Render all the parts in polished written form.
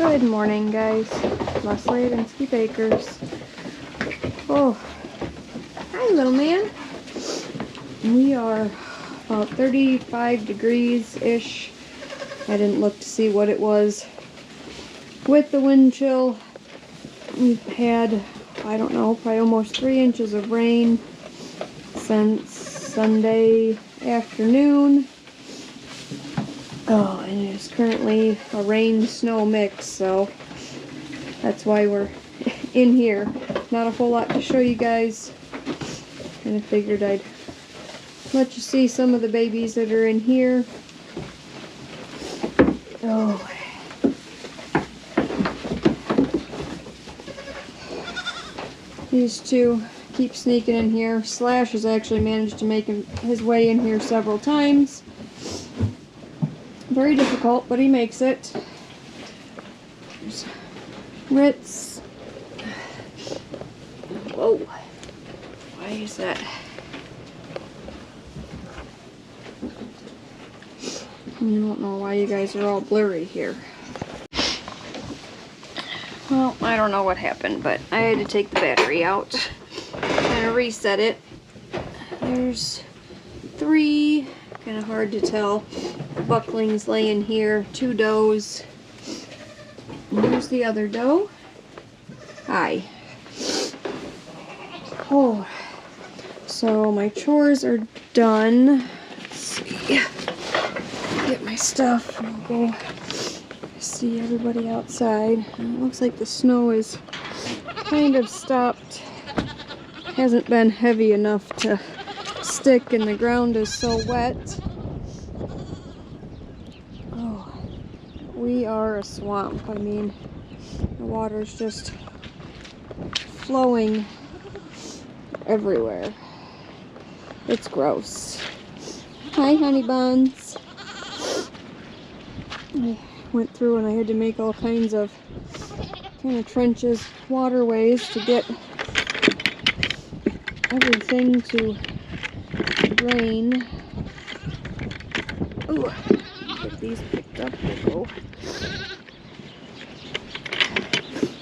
Good morning, guys. Leslie at Inskeep Bakers. Oh, hi, little man. We are about 35 degrees-ish. I didn't look to see what it was. With the wind chill, we've had, I don't know, probably almost 3 inches of rain since Sunday afternoon. Oh, and it's currently a rain-snow mix, so that's why we're in here. Not a whole lot to show you guys. Kind of figured I'd let you see some of the babies that are in here. Oh. These two keep sneaking in here. Slash has actually managed to make his way in here several times. Very difficult, but he makes it. There's Ritz. Whoa. Why is that? I don't know why you guys are all blurry here. Well, I don't know what happened, but I had to take the battery out and reset it. There's 3, kind of hard to tell. Bucklings laying here, 2 does. And here's the other doe. Hi. Oh, so my chores are done. Let's see. Get my stuff and go see everybody outside. And it looks like the snow is kind of stopped. Hasn't been heavy enough to stick, and the ground is so wet. Oh, we are a swamp. I mean, the water's just flowing everywhere. It's gross. Hi, honey buns. I went through and I had to make all kinds of kind of trenches, waterways to get everything to drain. Ooh, get these picked up. We'll go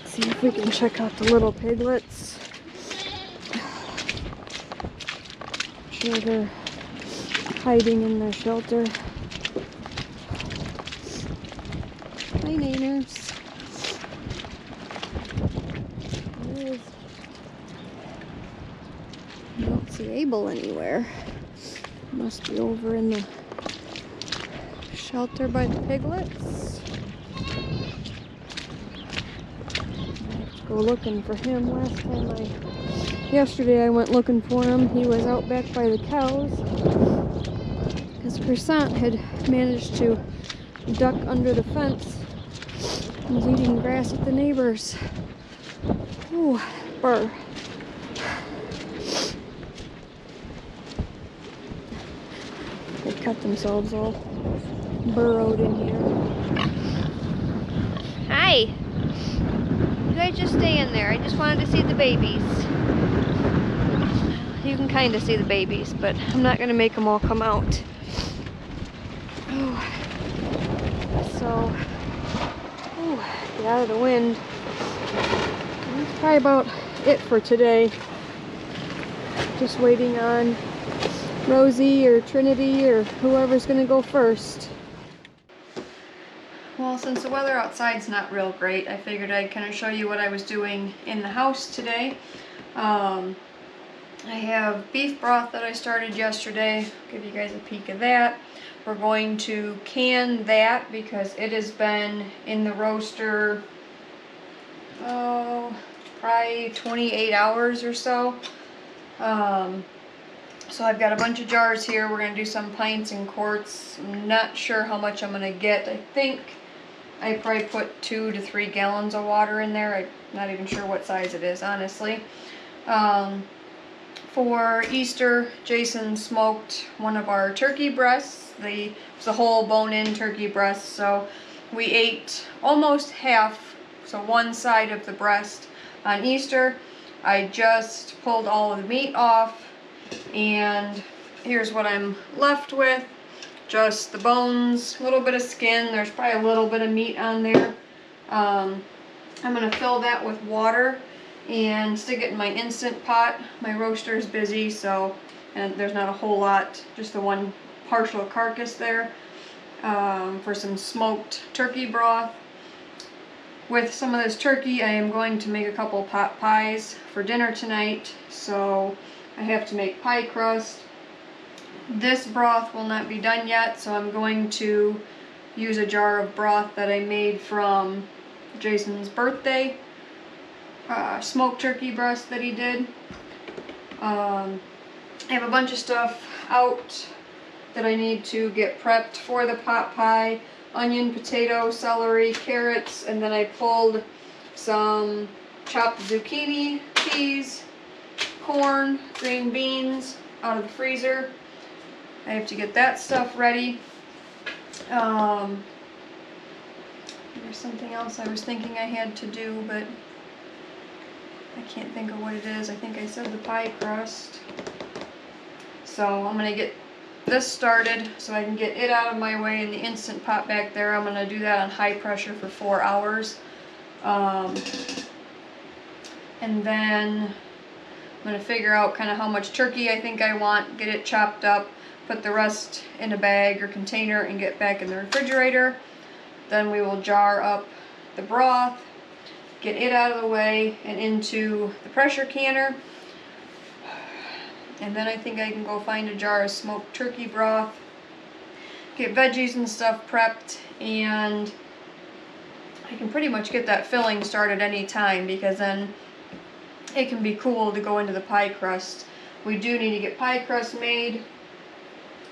see if we can check out the little piglets. I'm sure they're hiding in their shelter. Hi, Naners. I don't see Abel anywhere. Must be over in the shelter by the piglets. Let's go looking for him. Yesterday I went looking for him. He was out back by the cows. Because Croissant had managed to duck under the fence. He was eating grass with the neighbors. Ooh, burr. They cut themselves all burrowed in here. Hi! You guys just stay in there. I just wanted to see the babies. You can kind of see the babies, but I'm not going to make them all come out. So, get out of the wind. That's probably about it for today. Just waiting on Rosie or Trinity or whoever's gonna go first. Well, since the weather outside's not real great, I figured I'd kind of show you what I was doing in the house today. I have beef broth that I started yesterday. I'll give you guys a peek of that. We're going to can that because it has been in the roaster, probably 28 hours or so. So I've got a bunch of jars here. We're going to do some pints and quarts. I'm not sure how much I'm going to get. I think I probably put 2 to 3 gallons of water in there. I'm not even sure what size it is, honestly. For Easter, Jason smoked one of our turkey breasts. It was a whole bone-in turkey breast, so we ate almost half, so one side of the breast on Easter. I just pulled all of the meat off, and here's what I'm left with. Just the bones, a little bit of skin. There's probably a little bit of meat on there. I'm going to fill that with water and stick it in my Instant Pot. My roaster is busy, so, and there's not a whole lot, just the one partial carcass there, for some smoked turkey broth. With some of this turkey, I am going to make a couple pot pies for dinner tonight, so I have to make pie crust. This broth will not be done yet, so I'm going to use a jar of broth that I made from Jason's birthday smoked turkey breast that he did. I have a bunch of stuff out that I need to get prepped for the pot pie: onion, potato, celery, carrots, and then I pulled some chopped zucchini, peas, corn, green beans out of the freezer. I have to get that stuff ready. There's something else I was thinking I had to do, but I can't think of what it is. I think I said the pie crust. So I'm going to get this started so I can get it out of my way in the Instant Pot back there. I'm going to do that on high pressure for 4 hours. And then I'm going to figure out kind of how much turkey I think I want, get it chopped up, put the rest in a bag or container and get back in the refrigerator. Then we will jar up the broth, get it out of the way and into the pressure canner. And then I think I can go find a jar of smoked turkey broth, get veggies and stuff prepped, and I can pretty much get that filling started any time, because then it can be cool to go into the pie crust. We do need to get pie crust made.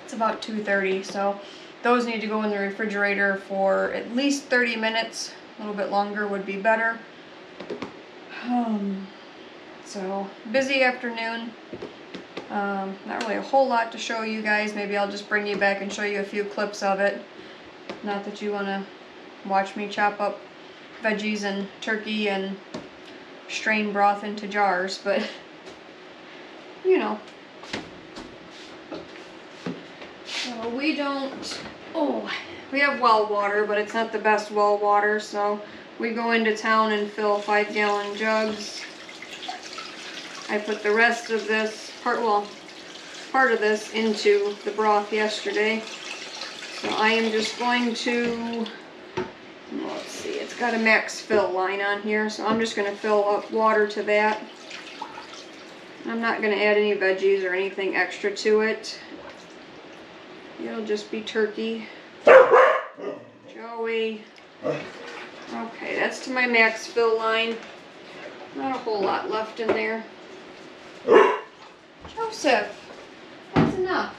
It's about 2:30, so those need to go in the refrigerator for at least 30 minutes. A little bit longer would be better. So busy afternoon. Not really a whole lot to show you guys. Maybe I'll just bring you back and show you a few clips of it. Not that you want to watch me chop up veggies and turkey and strain broth into jars, but you know. So we don't, we have well water, but it's not the best well water, so we go into town and fill 5-gallon jugs. I put the rest of this, part of this into the broth yesterday. So I am just going to, let's see, it's got a max fill line on here, so I'm just going to fill up water to that. I'm not going to add any veggies or anything extra to it. It'll just be turkey. Joey. Okay, that's to my max fill line. Not a whole lot left in there. Joseph, that's enough.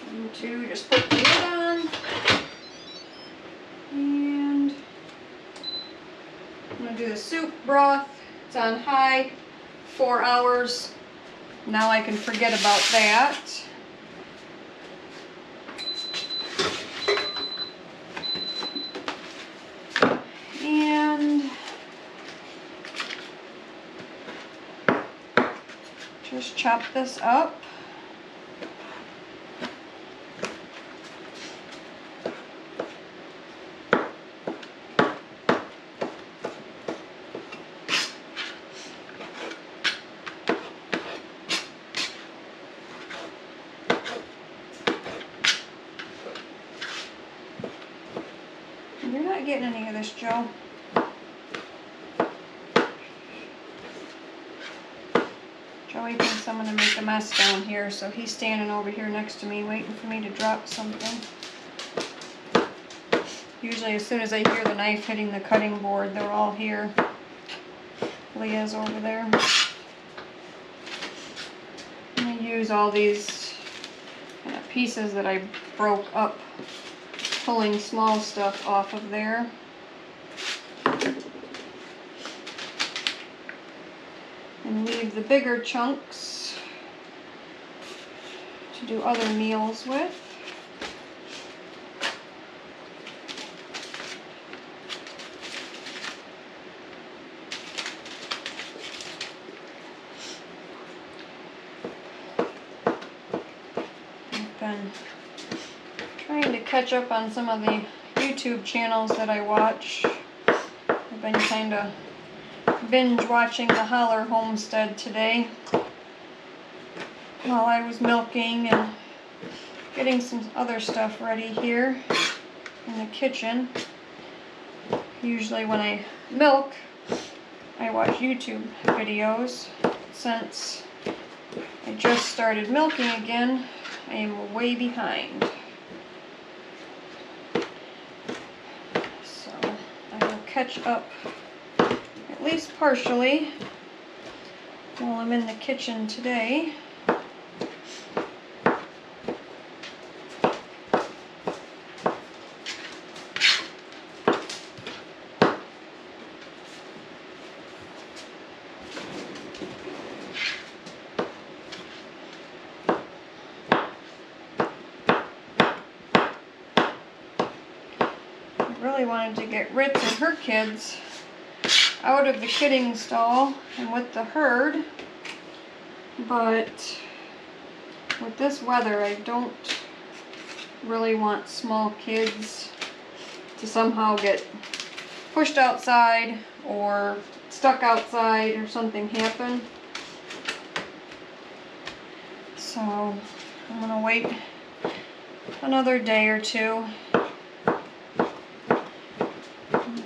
And to just put the lid on. And I'm going to do the soup broth. It's on high, 4 hours. Now I can forget about that. And just chop this up. You're not getting any of this, Joe. Joey thinks I'm going to make a mess down here, so he's standing over here next to me waiting for me to drop something. Usually as soon as I hear the knife hitting the cutting board, they're all here. Leah's over there. I'm going to use all these kind of pieces that I broke up, pulling small stuff off of there. And leave the bigger chunks to do other meals with. and trying to catch up on some of the YouTube channels that I watch. I've been kind of binge watching the Holler Homestead today while I was milking and getting some other stuff ready here in the kitchen. Usually when I milk, I watch YouTube videos. Since I just started milking again, I am way behind. So I will catch up at least partially while I'm in the kitchen today. Really wanted to get Ritz and her kids out of the kidding stall and with the herd, but with this weather I don't really want small kids to somehow get pushed outside or stuck outside or something happen. So I'm gonna wait another day or two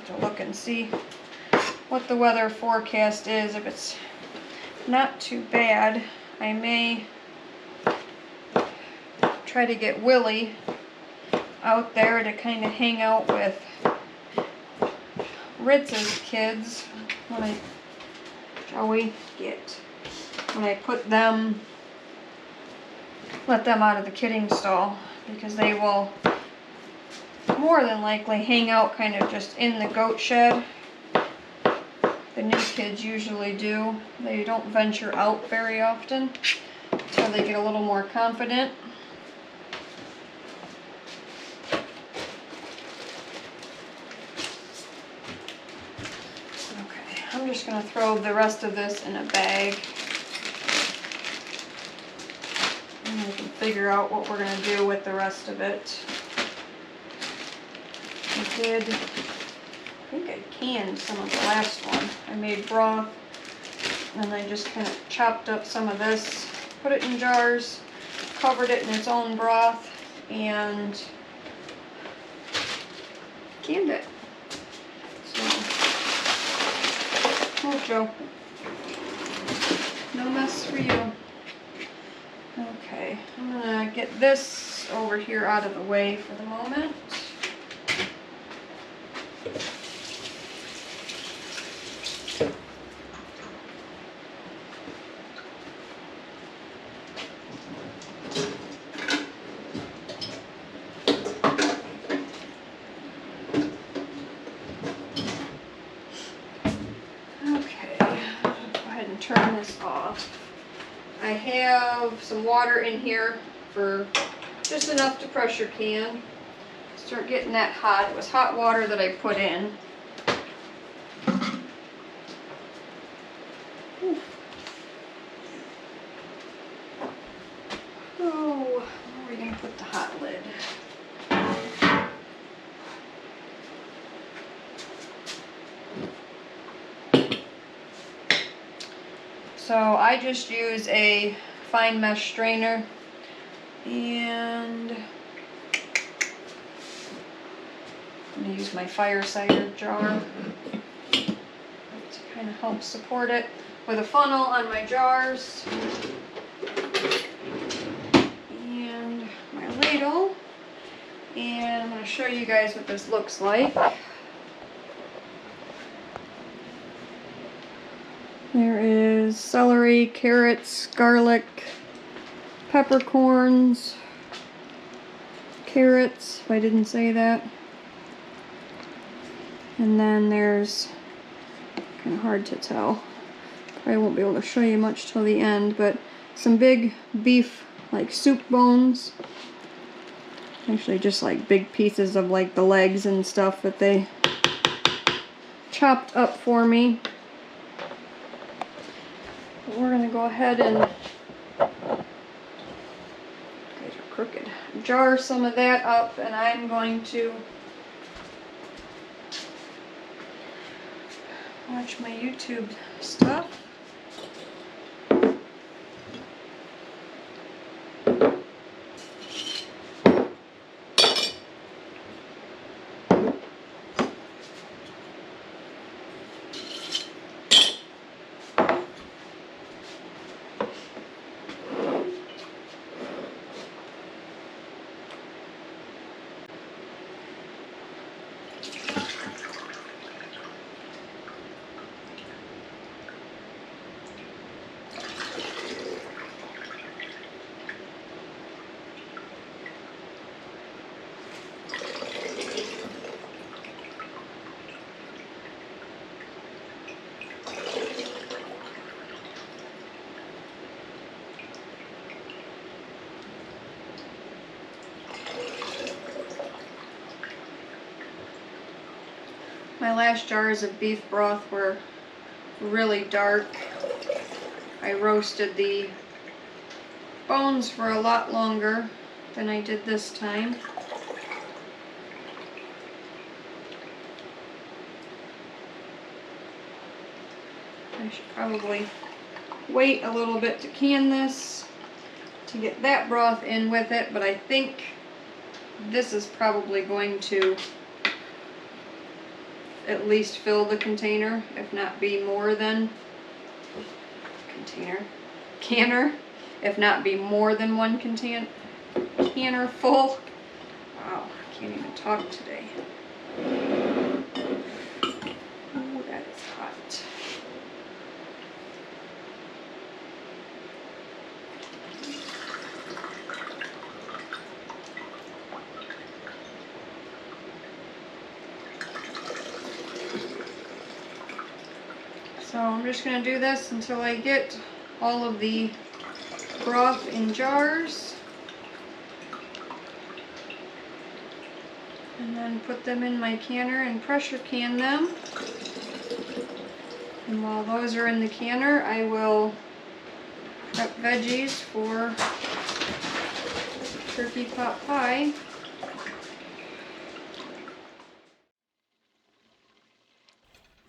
to look and see what the weather forecast is. If it's not too bad, I may try to get Willie out there to kind of hang out with Ritz's kids when I put them, let them out of the kidding stall, because they will more than likely hang out kind of just in the goat shed. The new kids usually do. They don't venture out very often until they get a little more confident. Okay, I'm just going to throw the rest of this in a bag. And we can figure out what we're going to do with the rest of it. I think I canned some of the last one. I made broth, and I just kind of chopped up some of this, put it in jars, covered it in its own broth, and canned it. So, oh Joe, no mess for you. Okay, I'm gonna get this over here out of the way for the moment. Turn this off. I have some water in here for just enough to pressure can. Start getting that hot. It was hot water that I put in. Oh, where are we going to put the hot lid? So I just use a fine mesh strainer, and I'm going to use my fire cider jar to kind of help support it with a funnel on my jars, and my ladle, and I'm going to show you guys what this looks like. There is celery, carrots, garlic, peppercorns, carrots, if I didn't say that. And then there's, kind of hard to tell, probably won't be able to show you much till the end, but some big beef, like soup bones. Actually just like big pieces of like the legs and stuff that they chopped up for me. We're going to go ahead and, you guys are crooked. jar some of that up, and I'm going to watch my YouTube stuff. My last jars of beef broth were really dark. I roasted the bones for a lot longer than I did this time. I should probably wait a little bit to can this to get that broth in with it, but I think this is probably going to at least fill the container, if not be more than canner, if not be more than one canner full. Wow, I can't even talk today. Oh, that is hot. So I'm just going to do this until I get all of the broth in jars, and then put them in my canner and pressure can them. And while those are in the canner, I will prep veggies for turkey pot pie.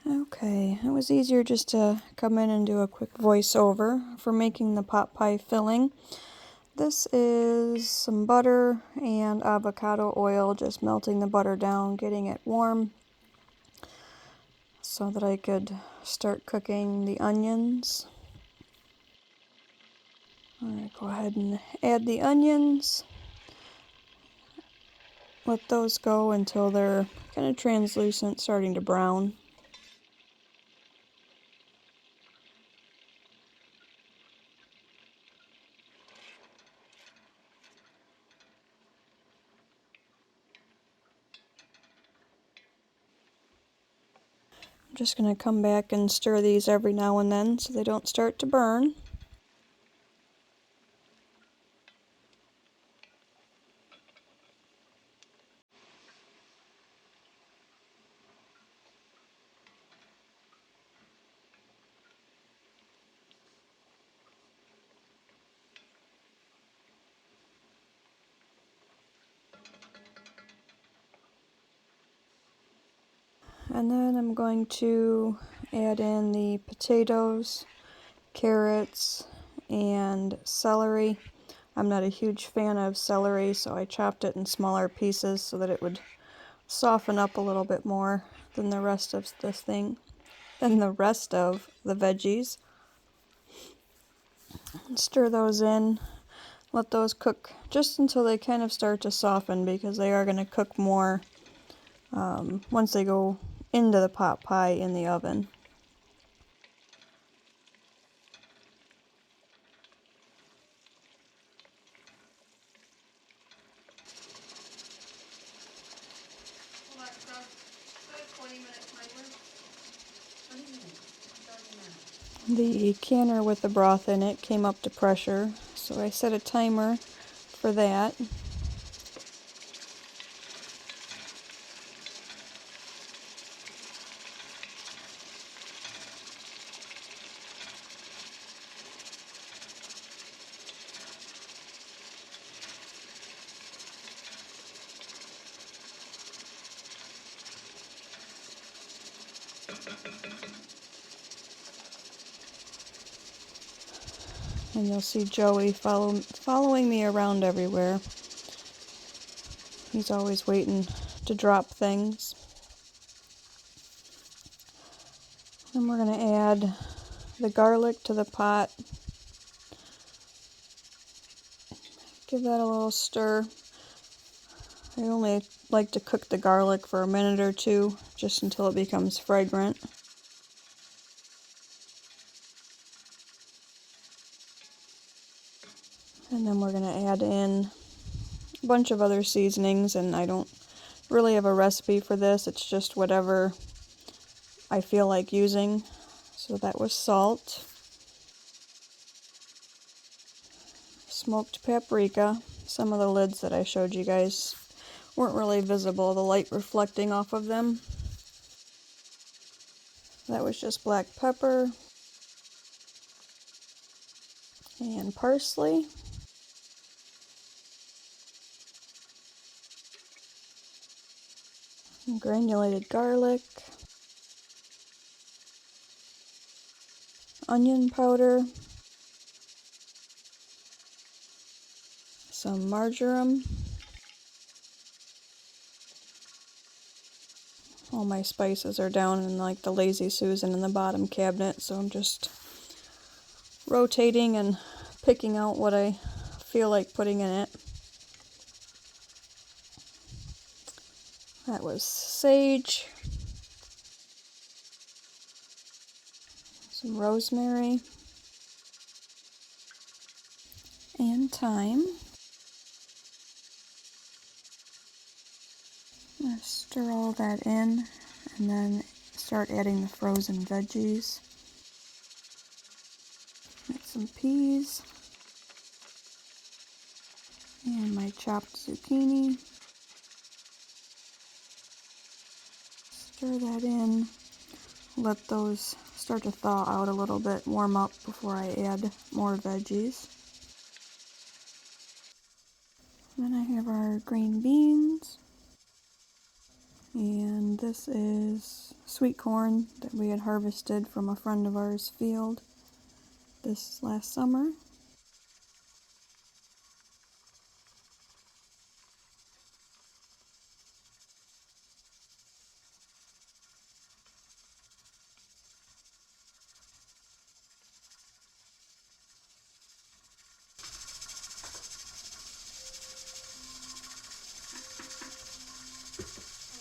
Okay, it was easier just to come in and do a quick voiceover for making the pot pie filling. This is some butter and avocado oil, just melting the butter down, getting it warm so that I could start cooking the onions. I'm going to go ahead and add the onions. Let those go until they're kind of translucent, starting to brown. I'm just going to come back and stir these every now and then so they don't start to burn. And then I'm going to add in the potatoes, carrots, and celery. I'm not a huge fan of celery, so I chopped it in smaller pieces so that it would soften up a little bit more than the rest of the veggies. Stir those in. Let those cook just until they kind of start to soften, because they are going to cook more once they go into the pot pie in the oven. The canner with the broth in it came up to pressure, so I set a timer for that. And you'll see Joey following me around everywhere. He's always waiting to drop things. Then we're going to add the garlic to the pot. Give that a little stir. I only like to cook the garlic for a minute or two, just until it becomes fragrant. And then we're going to add in a bunch of other seasonings, and I don't really have a recipe for this. It's just whatever I feel like using. So that was salt, smoked paprika. Some of the lids that I showed you guys weren't really visible, the light reflecting off of them. That was just black pepper and parsley. And granulated garlic, onion powder, some marjoram. All my spices are down in like the Lazy Susan in the bottom cabinet, so I'm just rotating and picking out what I feel like putting in it. That was sage, some rosemary, and thyme. I'm going to stir all that in and then start adding the frozen veggies. Add some peas and my chopped zucchini. Stir that in. Let those start to thaw out a little bit, warm up before I add more veggies. Then I have our green beans. And this is sweet corn that we had harvested from a friend of ours' field this last summer.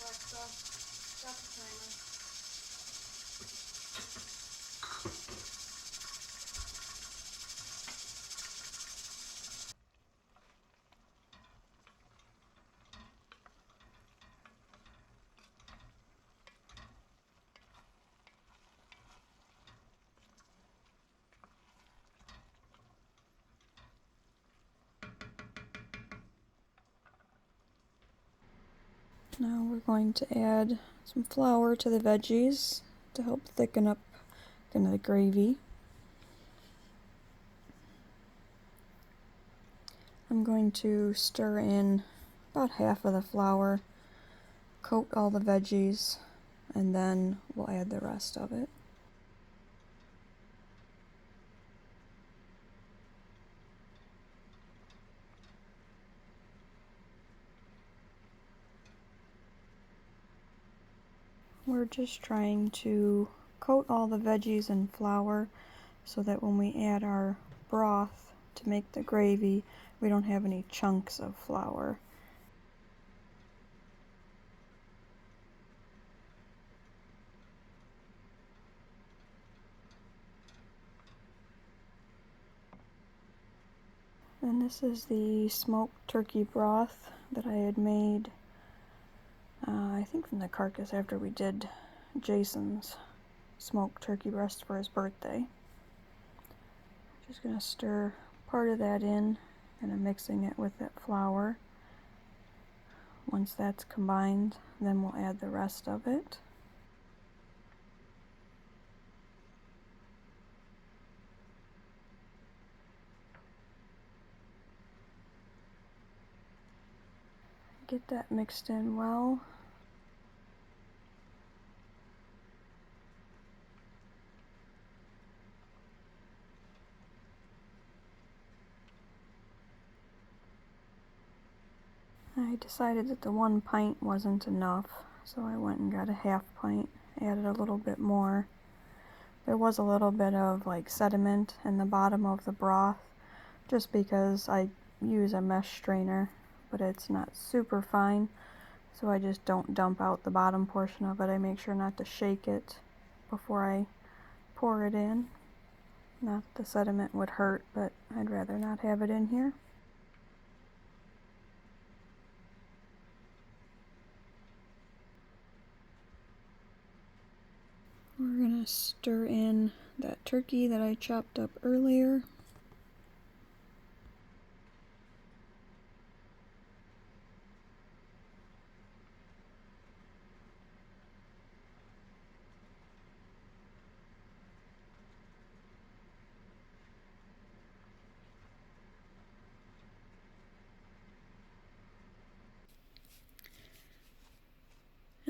Alexa, stop the timer. Now we're going to add some flour to the veggies to help thicken up the gravy. I'm going to stir in about half of the flour, coat all the veggies, and then we'll add the rest of it. We're just trying to coat all the veggies in flour so that when we add our broth to make the gravy, we don't have any chunks of flour. And this is the smoked turkey broth that I had made, I think from the carcass after we did Jason's smoked turkey breast for his birthday. Just going to stir part of that in, and I'm mixing it with that flour. Once that's combined, then we'll add the rest of it. Get that mixed in well. I decided that the 1 pint wasn't enough, so I went and got a half pint, added a little bit more. There was a little bit of like sediment in the bottom of the broth, just because I use a mesh strainer, but it's not super fine, so I just don't dump out the bottom portion of it. I make sure not to shake it before I pour it in. Not that the sediment would hurt, but I'd rather not have it in here. We're gonna stir in that turkey that I chopped up earlier.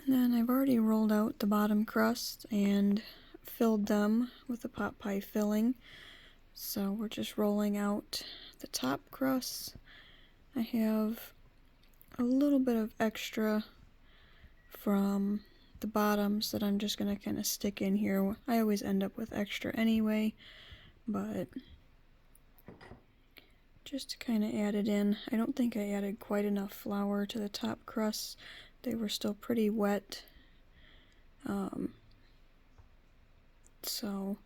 And then I've already rolled out the bottom crust and filled them with the pot pie filling. So we're just rolling out the top crust. I have a little bit of extra from the bottoms that I'm just going to kind of stick in here. I always end up with extra anyway, but just to kind of add it in. I don't think I added quite enough flour to the top crust. They were still pretty wet. So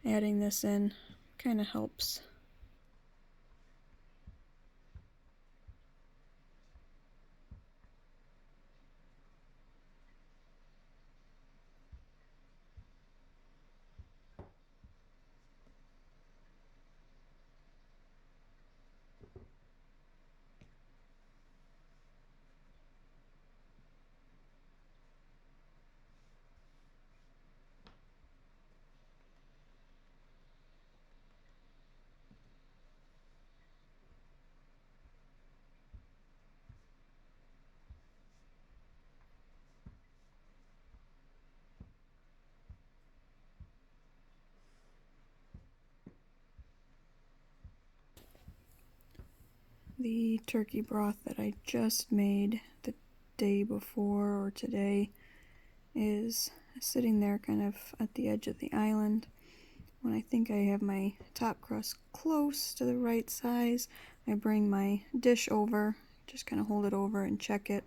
adding this in kind of helps. The turkey broth that I just made the day before or today is sitting there kind of at the edge of the island. When I think I have my top crust close to the right size, I bring my dish over, just kind of hold it over and check it.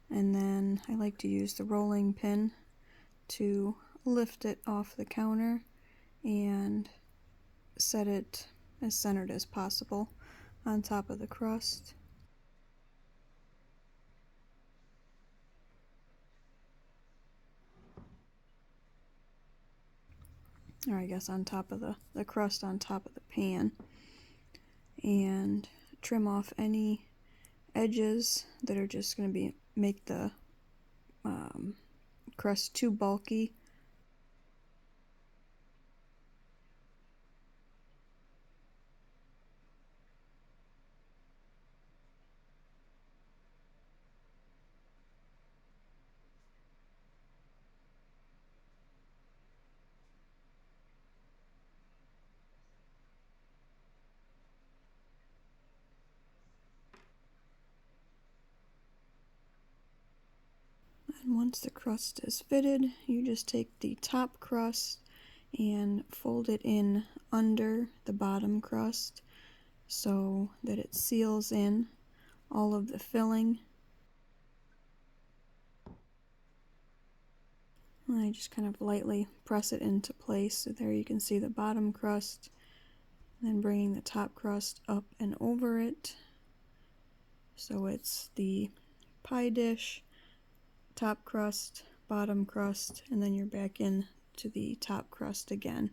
And then I like to use the rolling pin to lift it off the counter and set it as centered as possible on top of the crust. Or I guess on top of the crust on top of the pan. And trim off any edges that are just going to make the crust too bulky. And once the crust is fitted, you just take the top crust and fold it in under the bottom crust so that it seals in all of the filling. And I just kind of lightly press it into place. So there you can see the bottom crust, and then bringing the top crust up and over it. So it's the pie dish, top crust, bottom crust, and then you're back in to the top crust again.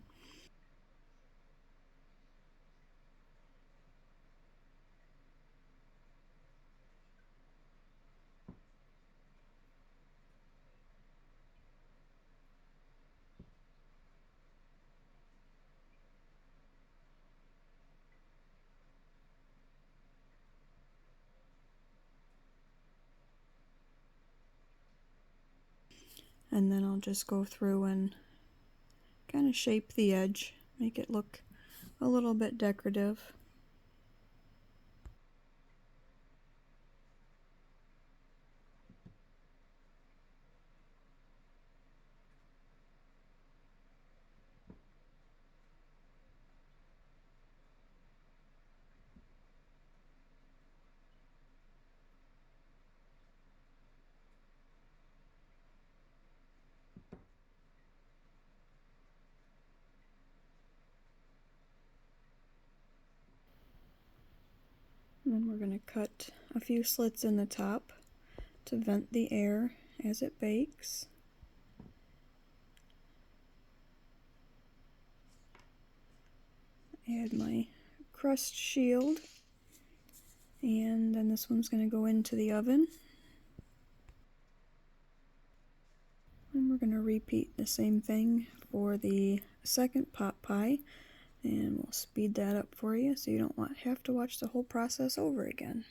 And then I'll just go through and kind of shape the edge, make it look a little bit decorative. we're going to cut a few slits in the top to vent the air as it bakes. Add my crust shield, and then this one's going to go into the oven. And we're going to repeat the same thing for the second pot pie, and we'll speed that up for you so you don't have to watch the whole process over again.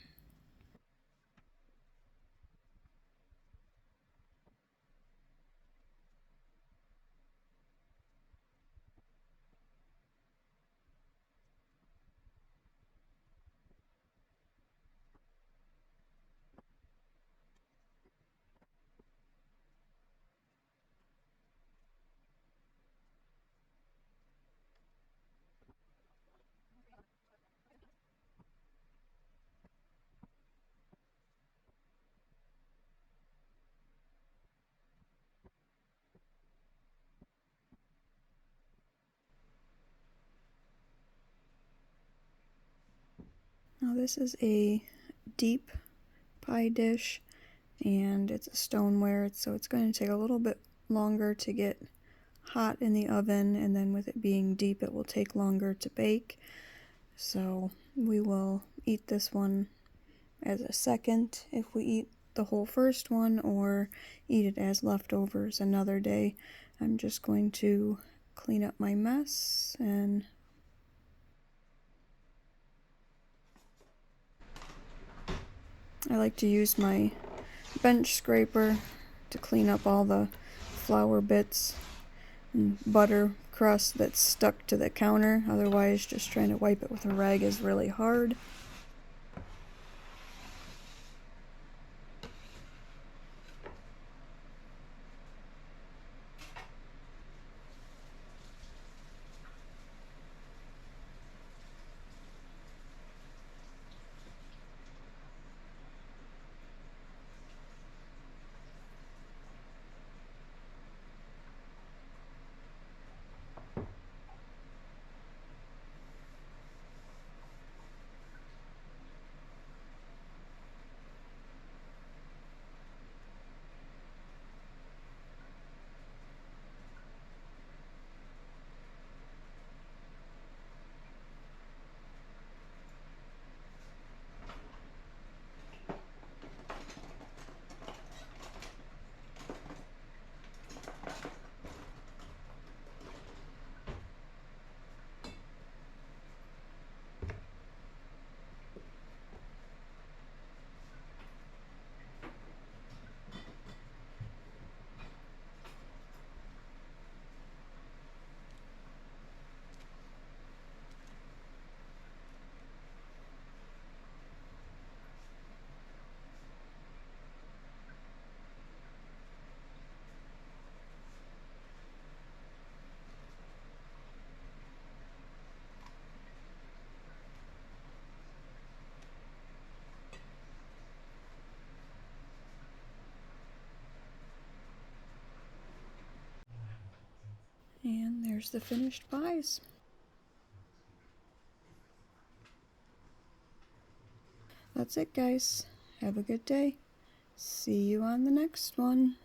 Now this is a deep pie dish, and it's a stoneware, so it's going to take a little bit longer to get hot in the oven, and then with it being deep it will take longer to bake. So we will eat this one as a second if we eat the whole first one, or eat it as leftovers another day. I'm just going to clean up my mess, and I like to use my bench scraper to clean up all the flour bits and butter crust that's stuck to the counter. Otherwise, just trying to wipe it with a rag is really hard. And there's the finished pies. That's it, guys. Have a good day. See you on the next one.